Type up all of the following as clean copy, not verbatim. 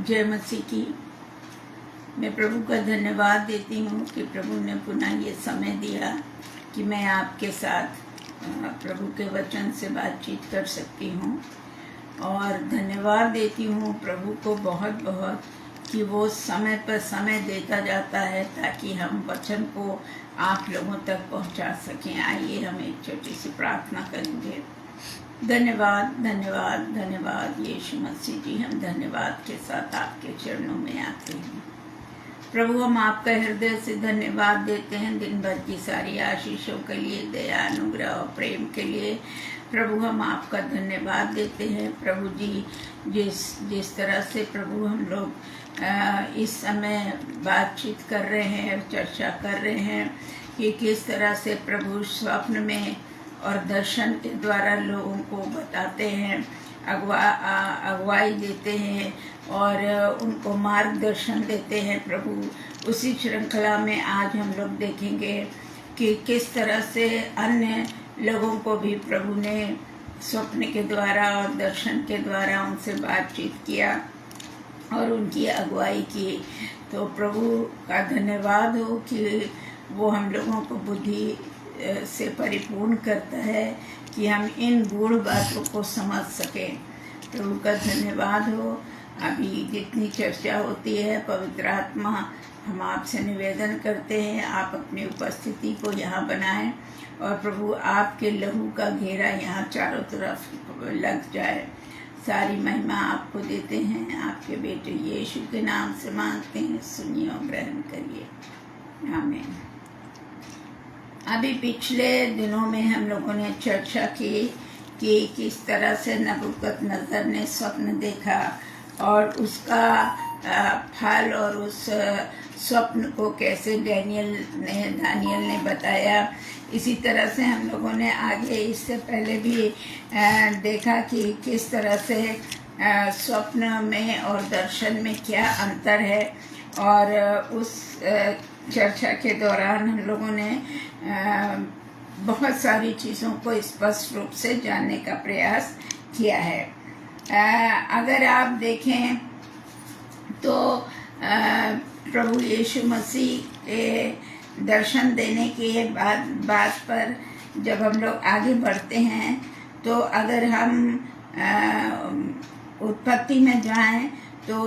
जय मसीह की। मैं प्रभु का धन्यवाद देती हूँ कि प्रभु ने पुनः ये समय दिया कि मैं आपके साथ प्रभु के वचन से बातचीत कर सकती हूँ। और धन्यवाद देती हूँ प्रभु को बहुत बहुत कि वो समय पर समय देता जाता है ताकि हम वचन को आप लोगों तक पहुँचा सकें। आइए हम एक छोटी सी प्रार्थना करेंगे। धन्यवाद धन्यवाद धन्यवाद यीशु मसीह जी, हम धन्यवाद के साथ आपके चरणों में आते हैं। प्रभु हम आपका हृदय से धन्यवाद देते हैं दिन भर की सारी आशीषों के लिए, दया अनुग्रह और प्रेम के लिए। प्रभु हम आपका धन्यवाद देते हैं। प्रभु जी जिस तरह से प्रभु हम लोग इस समय बातचीत कर रहे हैं, चर्चा कर रहे हैं कि किस तरह से प्रभु स्वप्न में और दर्शन के द्वारा लोगों को बताते हैं, अगुवाई देते हैं और उनको मार्गदर्शन देते हैं। प्रभु उसी श्रृंखला में आज हम लोग देखेंगे कि किस तरह से अन्य लोगों को भी प्रभु ने स्वप्न के द्वारा और दर्शन के द्वारा उनसे बातचीत किया और उनकी अगुवाई की। तो प्रभु का धन्यवाद हो कि वो हम लोगों को बुद्धि से परिपूर्ण करता है कि हम इन गूढ़ बातों को समझ सकें। प्रभु का धन्यवाद हो। अभी जितनी चर्चा होती है, पवित्र आत्मा हम आपसे निवेदन करते हैं आप अपनी उपस्थिति को यहाँ बनाएं और प्रभु आपके लहू का घेरा यहाँ चारों तरफ लग जाए। सारी महिमा आपको देते हैं, आपके बेटे यीशु के नाम से मांगते हैं, सुनिए और ग्रहण करिए। आमीन। अभी पिछले दिनों में हम लोगों ने चर्चा की कि किस तरह से नबूकदनेस्सर ने स्वप्न देखा और उसका फल और उस स्वप्न को कैसे दानियल ने बताया। इसी तरह से हम लोगों ने आगे इससे पहले भी देखा कि किस तरह से स्वप्न में और दर्शन में क्या अंतर है। और उस चर्चा के दौरान हम लोगों ने बहुत सारी चीज़ों को स्पष्ट रूप से जानने का प्रयास किया है। अगर आप देखें तो प्रभु यीशु मसीह के दर्शन देने के बात पर जब हम लोग आगे बढ़ते हैं तो अगर हम उत्पत्ति में जाएं तो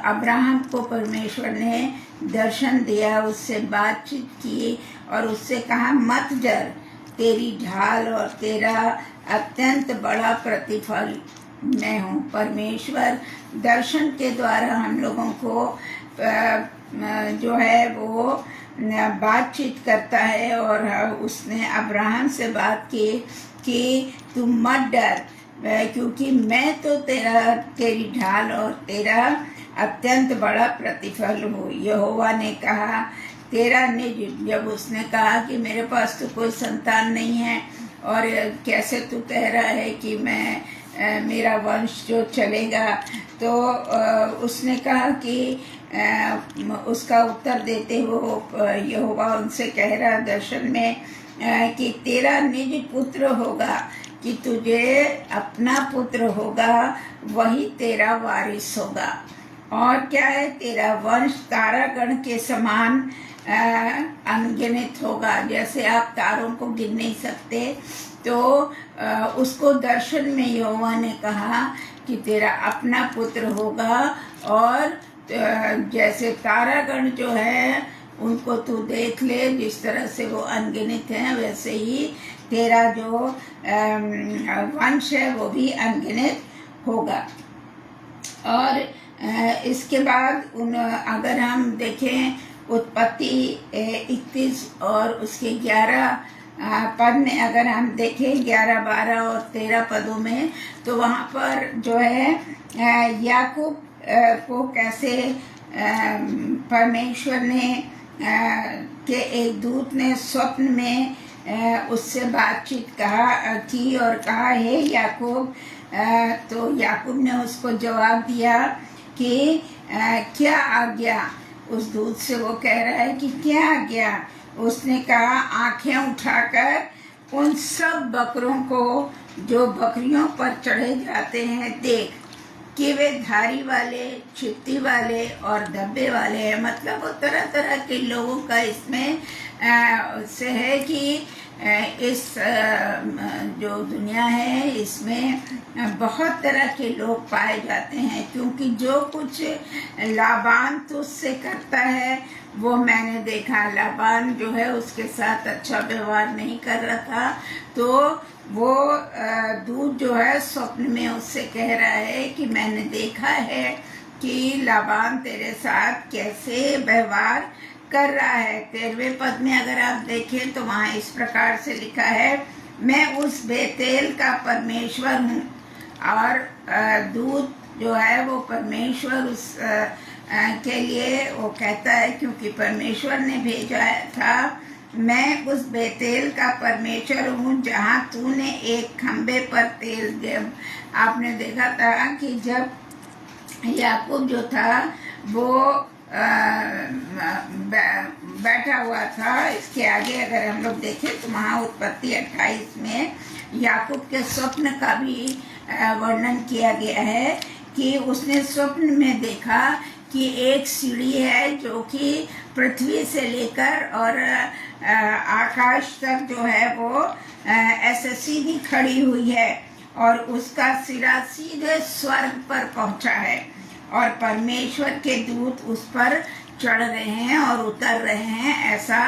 अब्राहम को परमेश्वर ने दर्शन दिया, उससे बातचीत की और उससे कहा मत डर, तेरी ढाल और तेरा अत्यंत बड़ा प्रतिफल मैं हूँ। परमेश्वर दर्शन के द्वारा हम लोगों को जो है वो बातचीत करता है और उसने अब्राहम से बात की कि तुम मत डर क्योंकि मैं तो तेरी ढाल और तेरा अत्यंत बड़ा प्रतिफल हूँ। यहोवा ने कहा तेरा निज, जब उसने कहा कि मेरे पास तो कोई संतान नहीं है और कैसे तू कह रहा है कि मेरा वंश जो चलेगा, तो उसने कहा कि उसका उत्तर देते हुए यहोवा उनसे कह रहा दर्शन में कि तेरा निज पुत्र होगा, कि तुझे अपना पुत्र होगा वही तेरा वारिस होगा। और क्या है, तेरा वंश तारागण के समान अनगिनत होगा। जैसे आप तारों को गिन नहीं सकते, तो उसको दर्शन में यहोवा ने कहा कि तेरा अपना पुत्र होगा और जैसे तारागण जो है उनको तू देख ले, जिस तरह से वो अनगिनत हैं वैसे ही तेरा जो वंश है वो भी अनगिनत होगा। और इसके बाद अगर हम देखें उत्पत्ति 31 और उसके 11 पद में अगर हम देखें 11, 12 और 13 पदों में, तो वहाँ पर जो है याकूब को कैसे परमेश्वर ने के एक दूत ने स्वप्न में उससे बातचीत की और कहा हे याकूब। तो याकूब ने उसको जवाब दिया कि क्या आज्ञा। उस दूत से वो कह रहा है कि क्या आज्ञा। उसने कहा आंखें उठाकर उन सब बकरों को जो बकरियों पर चढ़े जाते हैं देख। कि वे धारी वाले, चित्ती वाले और धब्बे वाले हैं। मतलब वो तरह तरह के लोगों का इसमें से है कि इस जो दुनिया है इसमें बहुत तरह के लोग पाए जाते हैं, क्योंकि जो कुछ लाबान तुझसे करता है वो मैंने देखा। लाबान जो है उसके साथ अच्छा व्यवहार नहीं कर रहा था, तो वो दूत जो है स्वप्न में उससे कह रहा है कि मैंने देखा है कि लाबान तेरे साथ कैसे व्यवहार कर रहा है। 13वें पद में अगर आप देखें तो वहाँ इस प्रकार से लिखा है, मैं उस बेतेल का परमेश्वर हूँ। और दूत जो है वो परमेश्वर उस के लिए वो कहता है, क्योंकि परमेश्वर ने भेजा था, मैं उस बेतेल का परमेश्वर हूँ जहाँ तूने एक खंबे पर तेल दे। आपने देखा था कि जब याकूब जो था वो बैठा हुआ था, इसके आगे अगर हम लोग देखें तो वहाँ उत्पत्ति 28 में याकूब के स्वप्न का भी वर्णन किया गया है कि उसने स्वप्न में देखा कि एक सीढ़ी है जो कि पृथ्वी से लेकर और आकाश तक जो है वो ऐसे सीधी खड़ी हुई है और उसका सिरा सीधे स्वर्ग पर पहुंचा है और परमेश्वर के दूत उस पर चढ़ रहे हैं और उतर रहे हैं। ऐसा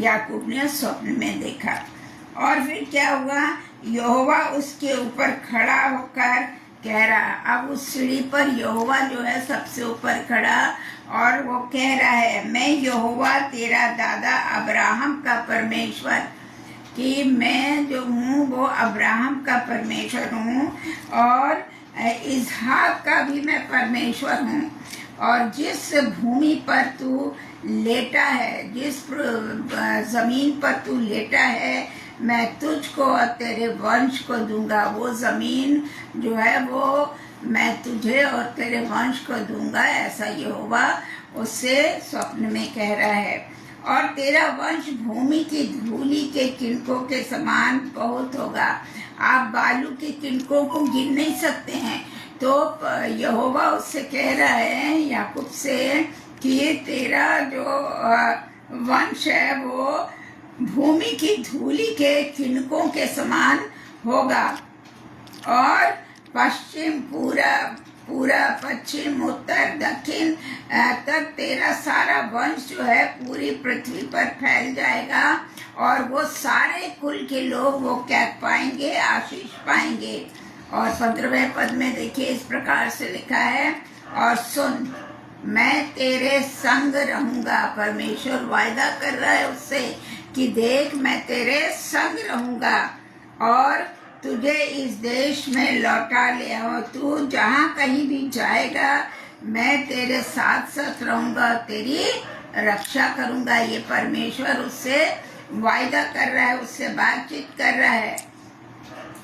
याकूब ने स्वप्न में देखा। और फिर क्या हुआ, यहोवा उसके ऊपर खड़ा होकर कह रहा, अब उस सीढ़ी पर यहोवा जो है सबसे ऊपर खड़ा और वो कह रहा है, मैं यहोवा तेरा दादा अब्राहम का परमेश्वर, कि मैं जो हूँ वो अब्राहम का परमेश्वर हूँ और इसहाक का भी मैं परमेश्वर हूँ। और जिस भूमि पर तू लेटा है, जिस जमीन पर तू लेटा है, मैं तुझको और तेरे वंश को दूंगा। वो जमीन जो है वो मैं तुझे और तेरे वंश को दूंगा, ऐसा यहोवा उससे स्वप्न में कह रहा है। और तेरा वंश भूमि की धूली के किनकों के समान बहुत होगा। आप बालू के किनकों को गिन नहीं सकते हैं। तो यहोवा उससे कह रहा है याकूब से कि तेरा जो वंश है वो भूमि की धूली के किनकों के समान होगा और पश्चिम पूरा पश्चिम उत्तर दक्षिण तक तेरा सारा वंश जो है पूरी पृथ्वी पर फैल जाएगा और वो सारे कुल के लोग वो क्या पाएंगे, आशीष पाएंगे। और 15वें पद में देखिए इस प्रकार से लिखा है, और सुन मैं तेरे संग रहूंगा। परमेश्वर वायदा कर रहा है उससे कि देख मैं तेरे संग रहूंगा और तुझे इस देश में लौटा ले आओ। तू जहाँ कहीं भी जाएगा मैं तेरे साथ साथ रहूंगा, तेरी रक्षा करूंगा। ये परमेश्वर उससे वायदा कर रहा है, उससे बातचीत कर रहा है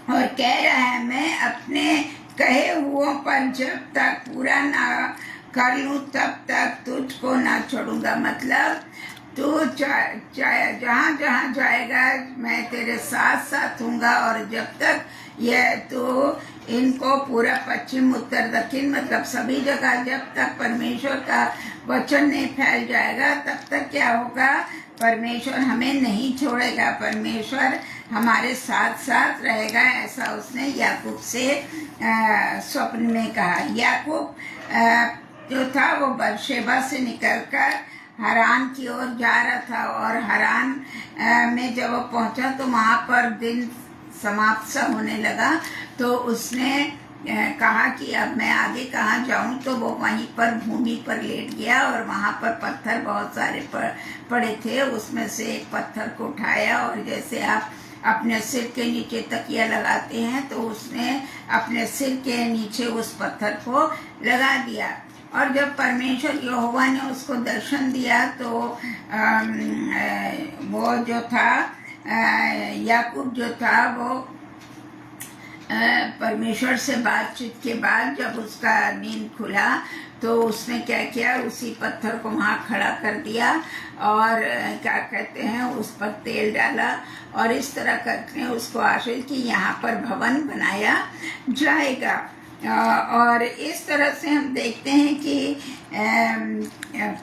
और कह रहा है मैं अपने कहे हुओं पर जब तक पूरा ना कर लूं तब तक तुझको ना छोड़ूंगा। मतलब तू जहाँ जहाँ जाएगा मैं तेरे साथ साथ हूँगा और जब तक ये तो इनको पूरा पश्चिम उत्तर दक्षिण मतलब सभी जगह जब तक परमेश्वर का वचन नहीं फैल जाएगा तब तक क्या होगा, परमेश्वर हमें नहीं छोड़ेगा, परमेश्वर हमारे साथ साथ रहेगा। ऐसा उसने याकूब से स्वप्न में कहा। याकूब जो था वो बरशेबा से निकलकर हरान की ओर जा रहा था और हरान में जब वो पहुंचा तो वहाँ पर दिन समाप्त सा होने लगा। तो उसने कहा कि अब मैं आगे कहाँ जाऊँ, तो वो वहीं पर भूमि पर लेट गया और वहाँ पर पत्थर बहुत सारे पड़े थे। उसमें से एक पत्थर को उठाया और जैसे आप अपने सिर के नीचे तकिया लगाते हैं तो उसने अपने सिर के नीचे उस पत्थर को लगा दिया। और जब परमेश्वर यहोवा ने उसको दर्शन दिया तो वो जो था याकूब जो था वो परमेश्वर से बातचीत के बाद जब उसका नींद खुला तो उसने क्या किया, उसी पत्थर को वहाँ खड़ा कर दिया और क्या कहते हैं उस पर तेल डाला और इस तरह करके उसको आशीष कि यहाँ पर भवन बनाया जाएगा। और इस तरह से हम देखते हैं कि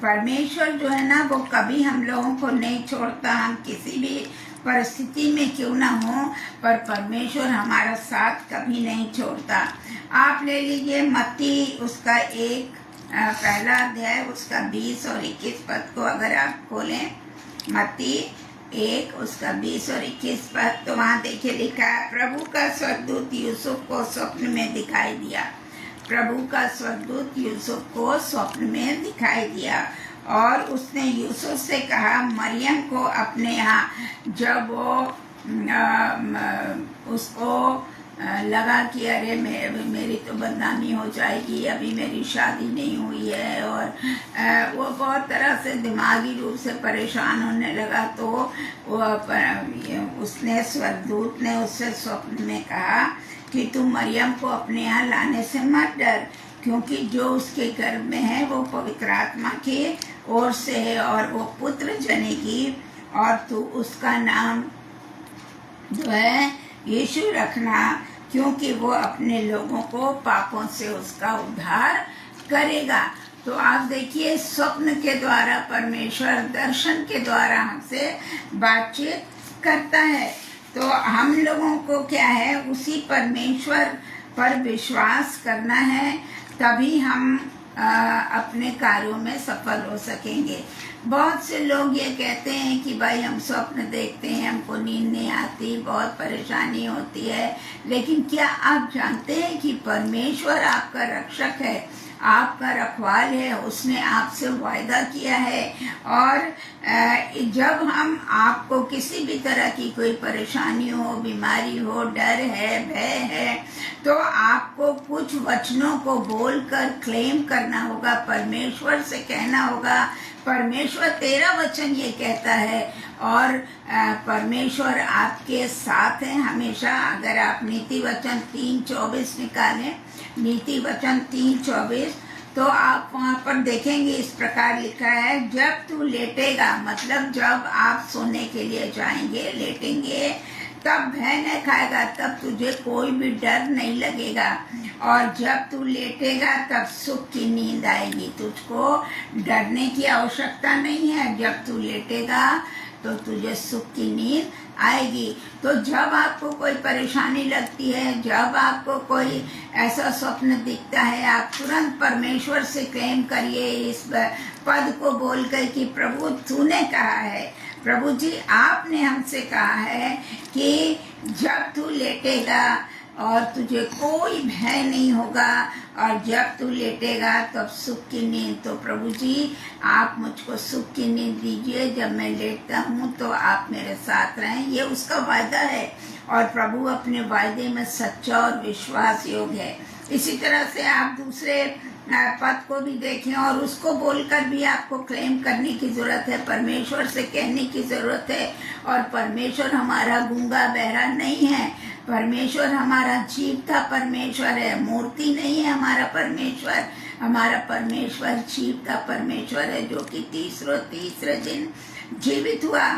परमेश्वर जो है ना वो कभी हम लोगों को नहीं छोड़ता। हम किसी भी परिस्थिति में क्यों ना हो, पर परमेश्वर हमारा साथ कभी नहीं छोड़ता। आप ले लीजिए मत्ती उसका पहला अध्याय उसका 20 और 21 पद को अगर आप खोलें, मत्ती 1 उसका 20 और 21 पद, तो वहाँ देखिए लिखा है, प्रभु का स्वर्गदूत यूसुफ को स्वप्न में दिखाई दिया। प्रभु का स्वर्गदूत यूसुफ को स्वप्न में दिखाई दिया और उसने यूसुफ से कहा, मरियम को अपने यहाँ, जब वो उसको लगा कि अरे मेरी तो बदनामी हो जाएगी, अभी मेरी शादी नहीं हुई है, और वो बहुत तरह से दिमागी रूप से परेशान होने लगा, तो उसने स्वर्गदूत ने उससे स्वप्न में कहा कि तू मरियम को अपने यहाँ लाने से मत डर, क्योंकि जो उसके गर्भ में है वो पवित्र आत्मा की ओर से है, और वो पुत्र जनेगी, और तू उसका नाम जो है यीशु रखना, क्योंकि वो अपने लोगों को पापों से उसका उद्धार करेगा। तो आप देखिए, स्वप्न के द्वारा परमेश्वर दर्शन के द्वारा हमसे बातचीत करता है। तो हम लोगों को क्या है, उसी परमेश्वर पर विश्वास करना है, तभी हम अपने कार्यों में सफल हो सकेंगे। बहुत से लोग ये कहते हैं कि भाई हम स्वप्न देखते हैं, हमको नींद नहीं आती, बहुत परेशानी होती है, लेकिन क्या आप जानते हैं कि परमेश्वर आपका रक्षक है, आपका रखवाल है, उसने आपसे वायदा किया है। और जब हम आपको किसी भी तरह की कोई परेशानी हो, बीमारी हो, डर है, भय है, तो आपको कुछ वचनों को बोलकर क्लेम करना होगा, परमेश्वर से कहना होगा, परमेश्वर तेरा वचन ये कहता है, और परमेश्वर आपके साथ है हमेशा। अगर आप नीति वचन 3:24 निकालें, नीति वचन 3:24, तो आप वहाँ पर देखेंगे इस प्रकार लिखा है, जब तू लेटेगा, मतलब जब आप सोने के लिए जाएंगे, लेटेंगे, तब भय नहीं खाएगा, तब तुझे कोई भी डर नहीं लगेगा, और जब तू लेटेगा तब सुख की नींद आएगी, तुझको डरने की आवश्यकता नहीं है। जब तू लेटेगा तो तुझे सुख की नींद आएगी। तो जब आपको कोई परेशानी लगती है, जब आपको कोई ऐसा स्वप्न दिखता है, आप तुरंत परमेश्वर से क्लेम करिए इस पद को बोलकर कि प्रभु तूने कहा है, प्रभु जी आपने हमसे कहा है कि जब तू लेटेगा और तुझे कोई भय नहीं होगा, और जब तू लेटेगा तब सुख की नींद। तो प्रभु जी आप मुझको सुख की नींद दीजिए, जब मैं लेटता हूँ तो आप मेरे साथ रहें, ये उसका वायदा है, और प्रभु अपने वायदे में सच्चा और विश्वास योग्य है। इसी तरह से आप दूसरे पद को भी देखें, और उसको बोलकर भी आपको क्लेम करने की जरूरत है, परमेश्वर से कहने की जरूरत है। और परमेश्वर हमारा गूंगा बहरा नहीं है, परमेश्वर हमारा जीवता परमेश्वर है, मूर्ति नहीं है हमारा परमेश्वर। हमारा परमेश्वर जीवता परमेश्वर है, जो कि तीसरे दिन जीवित हुआ,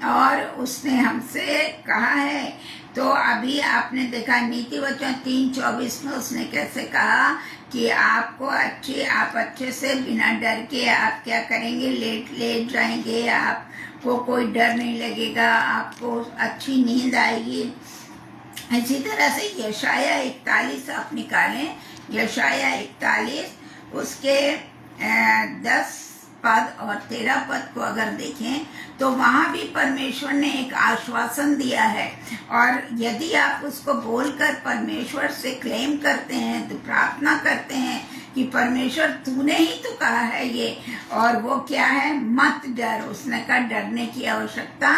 और उसने हमसे कहा है। तो अभी आपने देखा नीति वचन 3:24 में उसने कैसे कहा कि आपको आप अच्छे से बिना डर के आप क्या करेंगे, लेट जाएंगे, आपको कोई डर नहीं लगेगा, आपको अच्छी नींद आएगी। इसी तरह से यशाया 41 आप निकालें, यशाया 41 उसके 10 पद और 13 पद को अगर देखें, तो वहां भी परमेश्वर ने एक आश्वासन दिया है, और यदि आप उसको बोलकर परमेश्वर से क्लेम करते हैं, तो प्रार्थना करते हैं कि परमेश्वर तूने ही तो कहा है ये, और वो क्या है, मत डर। उसने कहा डरने की आवश्यकता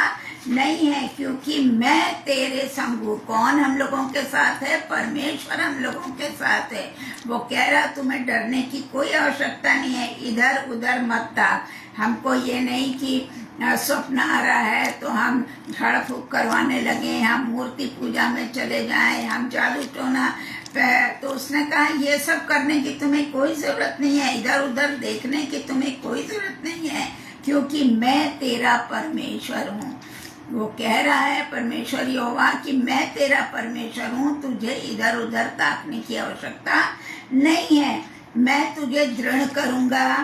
नहीं है, क्योंकि मैं तेरे संग हूँ। कौन हम लोगों के साथ है? परमेश्वर हम लोगों के साथ है। वो कह रहा तुम्हें डरने की कोई आवश्यकता नहीं है, इधर उधर मत ताक। हमको ये नहीं कि स्वप्न आ रहा है तो हम झाड़ फूक करवाने लगे, हम मूर्ति पूजा में चले जाएं, हम जादू टोना। तो उसने कहा ये सब करने की तुम्हें कोई जरूरत नहीं है, इधर उधर देखने की तुम्हें कोई जरूरत नहीं है, क्योंकि मैं तेरा परमेश्वर हूँ। वो कह रहा है परमेश्वर यहोवा कि मैं तेरा परमेश्वर हूँ, तुझे इधर उधर ताकने की आवश्यकता नहीं है। मैं तुझे दृढ़ करूँगा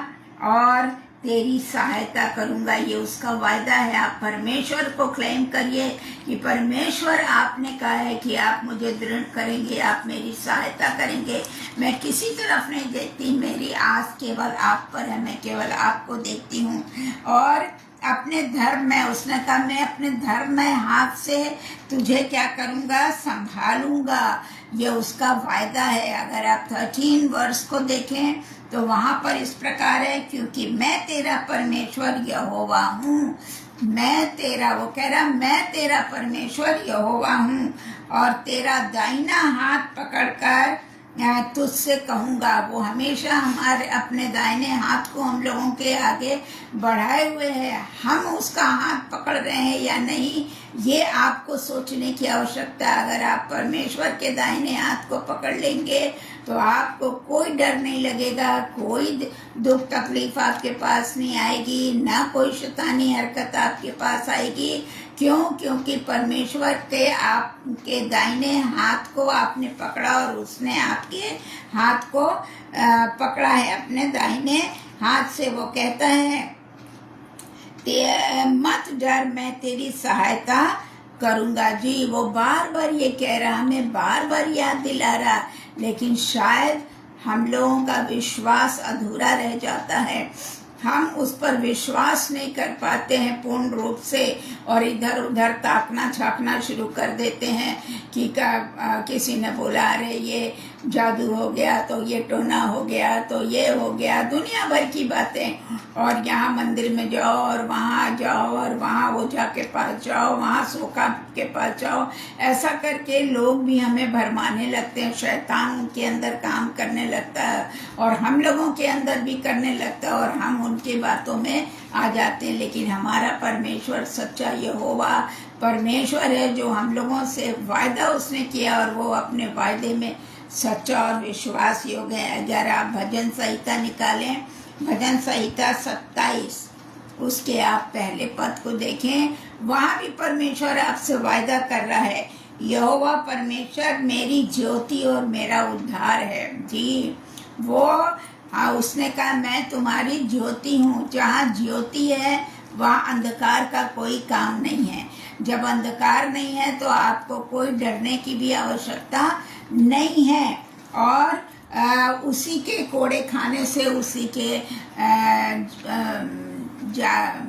और तेरी सहायता करूँगा। ये उसका वायदा है। आप परमेश्वर को क्लेम करिए कि परमेश्वर आपने कहा है कि आप मुझे दृढ़ करेंगे, आप मेरी सहायता करेंगे। मैं किसी तरफ नहीं देखती, मेरी आस केवल आप पर है, मैं केवल आपको देखती हूँ। और अपने धर्म में, उसने कहा मैं अपने धर्म में हाथ से तुझे क्या करूँगा, संभालूंगा। ये उसका वायदा है। अगर आप 13 वर्ष को देखें तो वहां पर इस प्रकार है, क्योंकि मैं तेरा परमेश्वर यहोवा हूँ। मैं तेरा, वो कह रहा मैं तेरा परमेश्वर यहोवा हूँ और तेरा दाहिना हाथ पकड़कर तुझसे कहूँगा। वो हमेशा हमारे अपने दाहिने हाथ को हम लोगों के आगे बढ़ाए हुए है। हम उसका हाथ पकड़ रहे हैं या नहीं, ये आपको सोचने की आवश्यकता है। अगर आप परमेश्वर के दाहिने हाथ को पकड़ लेंगे तो आपको कोई डर नहीं लगेगा, कोई दुख तकलीफ आपके पास नहीं आएगी, ना कोई शैतानी हरकत आपके पास आएगी। क्यों? क्योंकि परमेश्वर के आपके दाहिने हाथ को आपने पकड़ा और उसने आपके हाथ को पकड़ा है अपने दाहिने हाथ से। वो कहता है मत डर, मैं तेरी सहायता करूंगा। जी, वो बार बार ये कह रहा, हमें बार बार याद दिला रहा, लेकिन शायद हम लोगों का विश्वास अधूरा रह जाता है। हम उस पर विश्वास नहीं कर पाते हैं पूर्ण रूप से और इधर उधर ताकना झांकना शुरू कर देते हैं कि किसी ने बोला अरे ये जादू हो गया, तो ये टोना हो गया, तो ये हो गया, दुनिया भर की बातें। और यहाँ मंदिर में जाओ और वहाँ जाओ और वहाँ ओझा के पास जाओ, वहाँ सोखा के पास जाओ। ऐसा करके लोग भी हमें भरमाने लगते हैं, शैतान उनके अंदर काम करने लगता है और हम लोगों के अंदर भी करने लगता है और हम उनकी बातों में आ जाते हैं। लेकिन हमारा परमेश्वर सच्चा यहोवा परमेश्वर है, जो हम लोगों से वायदा उसने किया और वो अपने वायदे में सच्चा और विश्वास योग्य है। अगर आप भजन संहिता निकालें, भजन संहिता 27 उसके आप पहले पद को देखें, वहां भी परमेश्वर आपसे वायदा कर रहा है, यहोवा परमेश्वर मेरी ज्योति और मेरा उद्धार है। जी, वो उसने कहा मैं तुम्हारी ज्योति हूँ। जहाँ ज्योति है वहाँ अंधकार का कोई काम नहीं है। जब अंधकार नहीं है तो आपको कोई डरने की भी आवश्यकता नहीं है। और उसी के कोड़े खाने से, उसी के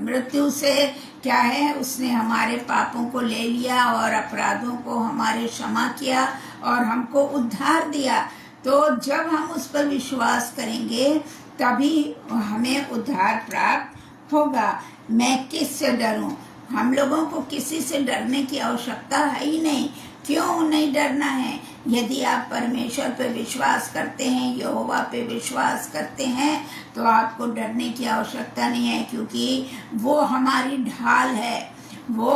मृत्यु से क्या है, उसने हमारे पापों को ले लिया और अपराधों को हमारे क्षमा किया और हमको उद्धार दिया। तो जब हम उस पर विश्वास करेंगे तभी हमें उद्धार प्राप्त होगा। मैं किससे डरूं? हम लोगों को किसी से डरने की आवश्यकता है ही नहीं। क्यों नहीं डरना है? यदि आप परमेश्वर पे विश्वास करते हैं, यहोवा पे विश्वास करते हैं, तो आपको डरने की आवश्यकता नहीं है, क्योंकि वो हमारी ढाल है। वो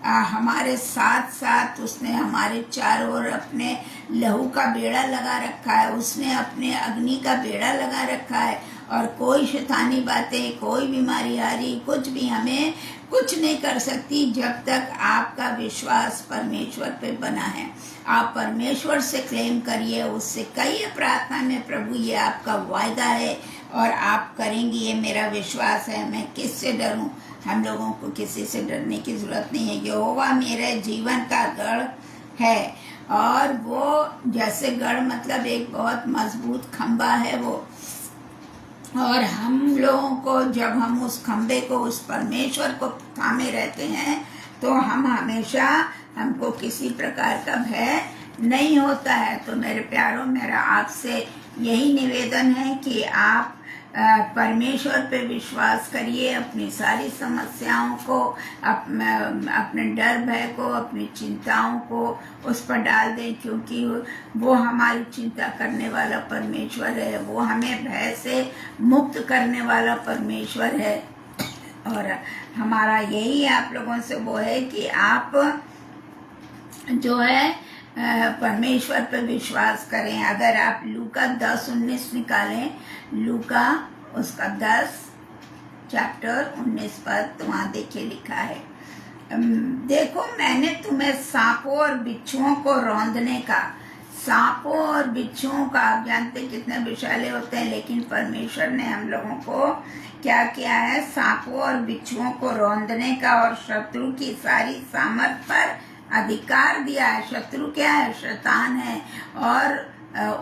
हमारे साथ साथ उसने हमारे चारों ओर अपने लहू का बेड़ा लगा रखा है, उसने अपने अग्नि का बेड़ा लगा रखा है और कोई शैतानी बातें, कोई बीमारी आ रही, कुछ भी हमें कुछ नहीं कर सकती जब तक आपका विश्वास परमेश्वर पे बना है। आप परमेश्वर से क्लेम करिए, उससे कहिए प्रार्थना में, प्रभु ये आपका वायदा है और आप करेंगे, ये मेरा विश्वास है, मैं किससे डरूं? हम लोगों को किसी से डरने की जरूरत नहीं है। यहोवा मेरे जीवन का गढ़ है और वो जैसे गढ़ मतलब एक बहुत मजबूत खंबा है वो। और हम लोगों को जब हम उस खंबे को, उस परमेश्वर को थामे रहते हैं तो हम हमेशा, हमको किसी प्रकार का भय नहीं होता है। तो मेरे प्यारों, मेरा आपसे यही निवेदन है कि आप परमेश्वर पे विश्वास करिए, अपनी सारी समस्याओं को, अपने डर भय को, अपनी चिंताओं को उस पर डाल दें, क्योंकि वो हमारी चिंता करने वाला परमेश्वर है। वो हमें भय से मुक्त करने वाला परमेश्वर है। और हमारा यही आप लोगों से वो है कि आप जो है परमेश्वर पर विश्वास करें। अगर आप लूका 10:19 निकालें, लूका उसका 10 चैप्टर 19 पद, तो वहाँ देखिए लिखा है, देखो मैंने तुम्हें सांपों और बिच्छुओं को रौंदने का, सांपों और बिच्छुओं का आप जानते कितने विषैले होते हैं, लेकिन परमेश्वर ने हम लोगों को क्या किया है, सांपों और बिच्छुओं को रौंदने का और शत्रु की सारी सामर्थ पर अधिकार दिया है। शत्रु क्या है? शैतान है, और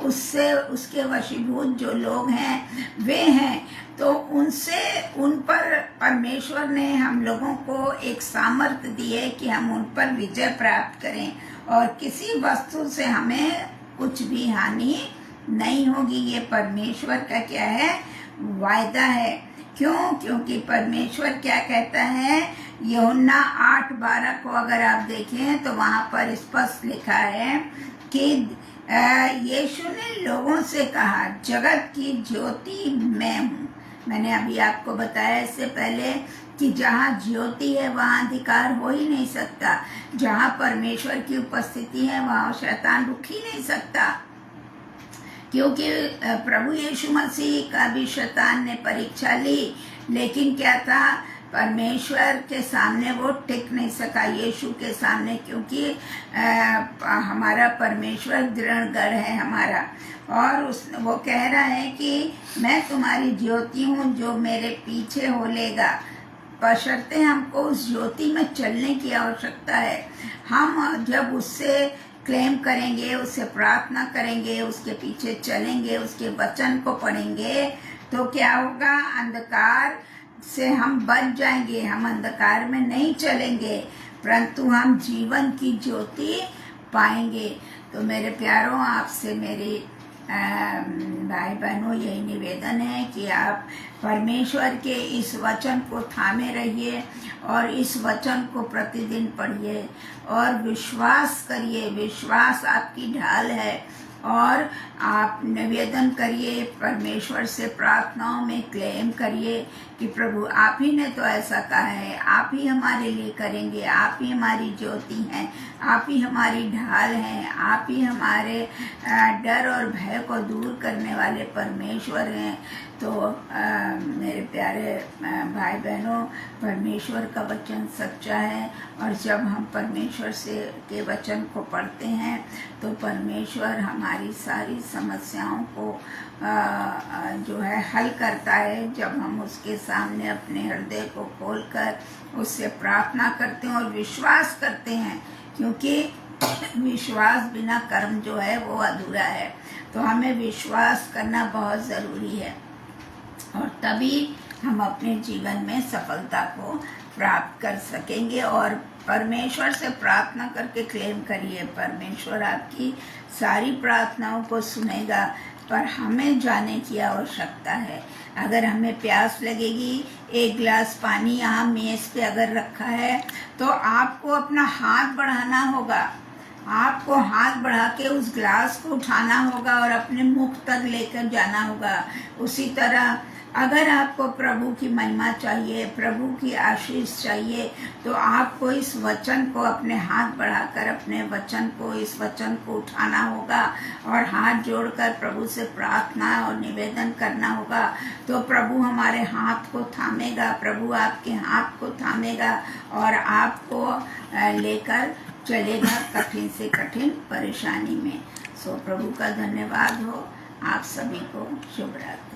उससे उसके वशीभूत जो लोग हैं वे हैं। तो उनसे उन पर परमेश्वर ने हम लोगों को एक सामर्थ्य दी है कि हम उन पर विजय प्राप्त करें, और किसी वस्तु से हमें कुछ भी हानि नहीं होगी। ये परमेश्वर का क्या है? वायदा है। क्यों? क्योंकि परमेश्वर क्या कहता है, यूहन्ना 8:12 को अगर आप देखें तो वहां पर स्पष्ट लिखा है कि यीशु ने लोगों से कहा, जगत की ज्योति मैं हूँ। मैंने अभी आपको बताया इससे पहले कि जहाँ ज्योति है वहाँ अंधकार हो ही नहीं सकता। जहाँ परमेश्वर की उपस्थिति है वहाँ शैतान रुक ही नहीं सकता, क्योंकि प्रभु यीशु मसीह का भी शैतान ने परीक्षा ली, लेकिन क्या था, परमेश्वर के सामने वो टिक नहीं सका, यीशु के सामने, क्योंकि हमारा परमेश्वर दृढ़गढ़ है हमारा। और वो कह रहा है कि मैं तुम्हारी ज्योति हूँ, जो मेरे पीछे हो लेगा। बशर्ते हमको उस ज्योति में चलने की आवश्यकता है। हम जब उससे क्लेम करेंगे, उससे प्रार्थना करेंगे, उसके पीछे चलेंगे, उसके वचन को पढ़ेंगे, तो क्या होगा, अंधकार से हम बच जाएंगे। हम अंधकार में नहीं चलेंगे, परंतु हम जीवन की ज्योति पाएंगे। तो मेरे प्यारों, आपसे मेरी भाई बहनों यही निवेदन है कि आप परमेश्वर के इस वचन को थामे रहिए और इस वचन को प्रतिदिन पढ़िए और विश्वास करिए। विश्वास आपकी ढाल है, और आप निवेदन करिए, परमेश्वर से प्रार्थनाओं में क्लेम करिए कि प्रभु आप ही ने तो ऐसा कहा है, आप ही हमारे लिए करेंगे, आप ही हमारी ज्योति हैं, आप ही हमारी ढाल हैं, आप ही हमारे डर और भय को दूर करने वाले परमेश्वर हैं। तो मेरे प्यारे भाई बहनों, परमेश्वर का वचन सच्चा है, और जब हम परमेश्वर से के वचन को पढ़ते हैं तो परमेश्वर हमारी सारी समस्याओं को जो है हल करता है। जब हम उसके सामने अपने हृदय को खोलकर उससे प्रार्थना करते हैं और विश्वास करते हैं, क्योंकि विश्वास बिना कर्म जो है वो अधूरा है। तो हमें विश्वास करना बहुत ज़रूरी है, और तभी हम अपने जीवन में सफलता को प्राप्त कर सकेंगे। और परमेश्वर से प्रार्थना करके क्लेम करिए, परमेश्वर आपकी सारी प्रार्थनाओं को सुनेगा, पर हमें जाने की आवश्यकता है। अगर हमें प्यास लगेगी, एक गिलास पानी यहाँ मेज़ पे अगर रखा है, तो आपको अपना हाथ बढ़ाना होगा, आपको हाथ बढ़ा के उस गिलास को उठाना होगा और अपने मुख तक लेकर जाना होगा। उसी तरह अगर आपको प्रभु की महिमा चाहिए, प्रभु की आशीष चाहिए, तो आपको इस वचन को अपने हाथ बढ़ाकर अपने वचन को, इस वचन को उठाना होगा और हाथ जोड़कर प्रभु से प्रार्थना और निवेदन करना होगा। तो प्रभु हमारे हाथ को थामेगा, प्रभु आपके हाथ को थामेगा और आपको लेकर चलेगा कठिन से कठिन परेशानी में। सो प्रभु का धन्यवाद हो। आप सभी को शुभ रात्रि।